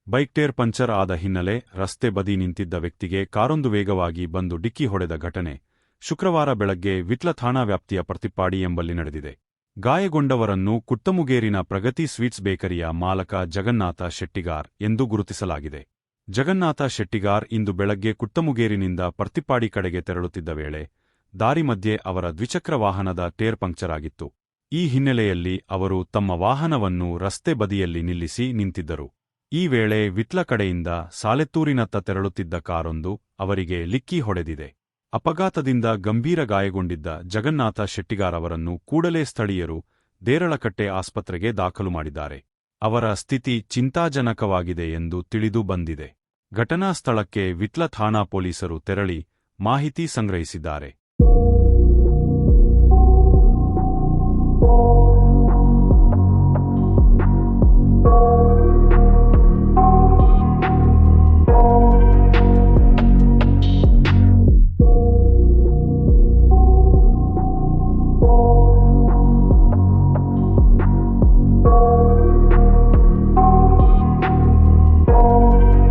Bike tyre puncture ಆದ ಹಿನ್ನೆಲೆ ರಸ್ತೆ ಬದಿ ನಿಂತಿದ್ದ ವ್ಯಕ್ತಿಗೆ ಕಾರೊಂದು ವೇಗವಾಗಿ ಬಂದು ಡಿಕ್ಕಿ ಹೊಡೆದ ಘಟನೆ ಶುಕ್ರವಾರ ಬೆಳಗ್ಗೆ ವಿಟ್ಲ ಠಾಣಾ ವ್ಯಾಪ್ತಿಯ ಪ್ರತಿಪ್ಪಾಡಿ ಎಂಬಲ್ಲಿ ನಡೆದಿದೆ. ಗಾಯಗೊಂಡವರನ್ನು ಕುಟ್ಟಮುಗೇರಿನ ಪ್ರಗತಿ ಸ್ವೀಟ್ಸ್ ಬೇಕರಿಯ ಮಾಲಕ ಜಗನ್ನಾಥ ಶೆಟ್ಟಿಗಾರ್ ಎಂದು ಗುರುತಿಸಲಾಗಿದೆ. ಜಗನ್ನಾಥ ಶೆಟ್ಟಿಗಾರ್ ಇಂದು ಬೆಳಗ್ಗೆ ಕುಟ್ಟಮುಗೇರಿನಿಂದ ಪರ್ತಿಪ್ಪಾಡಿ ಕಡೆಗೆ ತೆರಳುತ್ತಿದ್ದ ವೇಳೆ ದಾರಿ ಮಧ್ಯೆ ಅವರ ದ್ವಿಚಕ್ರ ವಾಹನದ ಟೇರ್ ಪಂಕ್ಚರ್ ಆಗಿತ್ತು. ಈ ಹಿನ್ನೆಲೆಯಲ್ಲಿ ಅವರು ತಮ್ಮ ವಾಹನವನ್ನು ರಸ್ತೆ ಬದಿಯಲ್ಲಿ ನಿಲ್ಲಿಸಿ ನಿಂತಿದ್ದರು. ಈ ವೇಳೆ ವಿಟ್ಲ ಕಡೆಯಿಂದ ಸಾಲೆತ್ತೂರಿನತ್ತ ತೆರಳುತ್ತಿದ್ದ ಕಾರೊಂದು ಅವರಿಗೆ ಡಿಕ್ಕಿ ಹೊಡೆದಿದೆ. ಅಪಘಾತದಿಂದ ಗಂಭೀರ ಗಾಯಗೊಂಡಿದ್ದ ಜಗನ್ನಾಥ ಶೆಟ್ಟಿಗಾರ್ ಅವರನ್ನು ಕೂಡಲೇ ಸ್ಥಳೀಯರು ದೇರಳಕಟ್ಟೆ ಆಸ್ಪತ್ರೆಗೆ ದಾಖಲು ಮಾಡಿದ್ದಾರೆ. ಅವರ ಸ್ಥಿತಿ ಚಿಂತಾಜನಕವಾಗಿದೆ ಎಂದು ತಿಳಿದು ಬಂದಿದೆ. ಘಟನಾ ಸ್ಥಳಕ್ಕೆ ವಿಟ್ಲ ಠಾಣಾ ಪೊಲೀಸರು ತೆರಳಿ ಮಾಹಿತಿ ಸಂಗ್ರಹಿಸಿದ್ದಾರೆ.